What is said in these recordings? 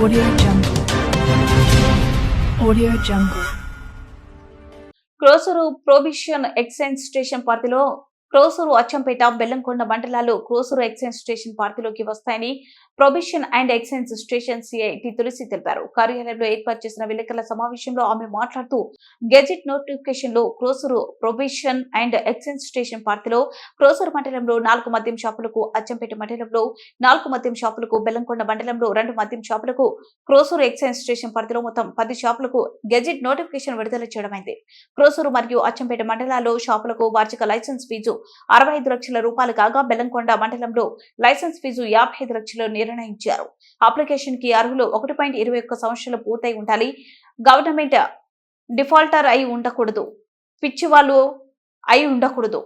Audio Jungle. Audio Jungle. Krosuru prohibition excise station పరిధిలో క్రోసూరు అచ్చంపేట బెల్లంకొండ మండలాలు Krosuru excise station పరిధిలోకి వస్తాయని prohibition and excise station CI T Tulasi తెలిపారు. కార్యాలయంలో ఏర్పాటు చేసిన విలేకరుల సమావేశంలో ఆమె మాట్లాడుతూ గెజిట్ నోటిఫికేషన్ లో Krosuru prohibition and excise station పరిధిలో క్రోసూరు మండలంలో 4 మద్యం షాపులకు, అచ్చంపేట మండలంలో 4 మద్యం షాపులకు, బెల్లంకొండ మండలంలో 2 మద్యం షాపులకు, క్రోసూరు ఎక్సైజ్ స్టేషన్ పరిధిలో మొత్తం 10 షాపులకు గెజిట్ నోటిఫికేషన్ విడుదల చేయడమైంది. క్రోసూరు మరియు అచ్చంపేట మండలాల్లో షాపులకు వార్షిక లైసెన్స్ ఫీజు 65 లక్షల రూపాయలు కాగా బెల్లంకొండ మండలంలో లైసెన్స్ ఫీజు 55 లక్షలు నిర్ణయించారు. అప్లికేషన్ కి అర్హులు 1.21 సంవత్సరాలు పూర్తయి ఉండాలి. గవర్నమెంట్ డిఫాల్టర్ అయి ఉండకూడదు. పిచ్చివాళ్లు అయి ఉండకూడదు.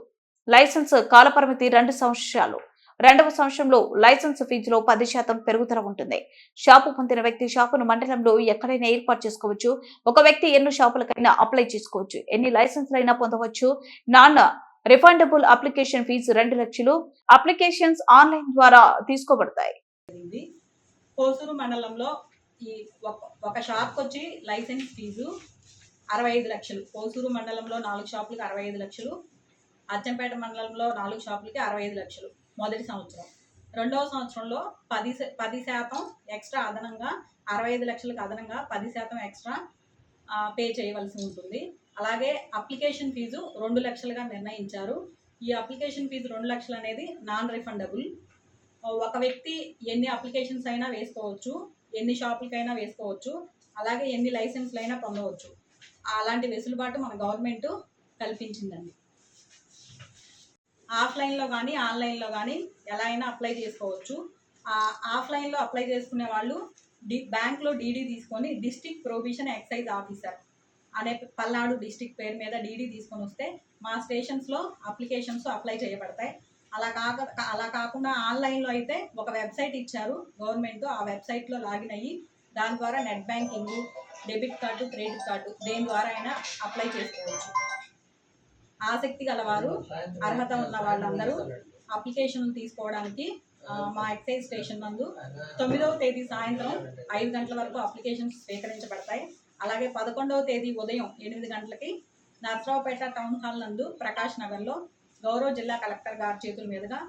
లైసెన్స్ కాలపరిమితి 2 సంవత్సరాలు. 2వ సంవత్సరంలో లైసెన్స్ ఫీజులో 10% పెరుగుదల ఉంటుంది. షాపు పొందిన వ్యక్తి షాపును మండలంలో ఎక్కడైనా ఏర్పాటు చేసుకోవచ్చు. ఒక వ్యక్తి ఎన్ని షాపులకైనా అప్లై చేసుకోవచ్చు. ఎన్ని లైసెన్స్లైనా పొందవచ్చు. నాన్ రిఫండబుల్ అప్లికేషన్ ఫీజు 2 లక్షలు. అప్లికేషన్స్ ఆన్లైన్ ద్వారా తీసుకోబడతాయి. క్రోసూరు మండలంలో ఈ ఒక షాప్కి వచ్చి లైసెన్స్ ఫీజు 65 లక్షలు. క్రోసూరు మండలంలో 4 షాపులకి 65 లక్షలు. అచ్చంపేట మండలంలో 4 షాపులకి 65 లక్షలు మొదటి సంవత్సరం. రెండవ సంవత్సరంలో 10% ఎక్స్ట్రా అదనంగా 65 లక్షలకు అదనంగా 10% ఎక్స్ట్రా పే చేయవలసి ఉంటుంది. అలాగే అప్లికేషన్ ఫీజు 2 లక్షలుగా నిర్ణయించారు. ఈ అప్లికేషన్ ఫీజు 2 లక్షలు అనేది నాన్ రిఫండబుల్. ఒక వ్యక్తి ఎన్ని అప్లికేషన్స్ అయినా వేసుకోవచ్చు, ఎన్ని షాపులకైనా వేసుకోవచ్చు, అలాగే ఎన్ని లైసెన్స్లు అయినా పొందవచ్చు. అలాంటి వెసులుబాటు మన గవర్నమెంట్ కల్పించిందండి. ఆఫ్లైన్లో కానీ ఆన్లైన్లో కానీ ఎలా అయినా అప్లై చేసుకోవచ్చు. ఆఫ్లైన్లో అప్లై చేసుకునే వాళ్ళు బ్యాంక్లో డీడీ తీసుకొని డిస్ట్రిక్ట్ ప్రొబిషన్ ఎక్సైజ్ ఆఫీసర్ అనే పల్నాడు డిస్ట్రిక్ట్ పేరు మీద డీడీ తీసుకొని వస్తే మా స్టేషన్స్లో అప్లికేషన్స్ అప్లై చేయబడతాయి. అలా కాకుండా ఆన్లైన్లో అయితే ఒక వెబ్సైట్ ఇచ్చారు గవర్నమెంట్. ఆ వెబ్సైట్లో లాగిన్ అయ్యి దాని ద్వారా net banking, debit card, credit card దేని ద్వారా అయినా అప్లై చేసుకోవచ్చు. ఆసక్తి గలవారు, అర్హత ఉన్న వాళ్ళందరూ అప్లికేషన్ తీసుకోవడానికి మా ఎక్సైజ్ స్టేషన్ నందు 9వ తేదీ సాయంత్రం 5 గంటల వరకు అప్లికేషన్స్ స్వీకరించబడతాయి. అలాగే 11వ తేదీ ఉదయం 8 గంటలకి నర్సరావుపేట టౌన్ హాల్ నందు ప్రకాష్ నగర్లో గౌరవ జిల్లా కలెక్టర్ గారి చేతుల మీదుగా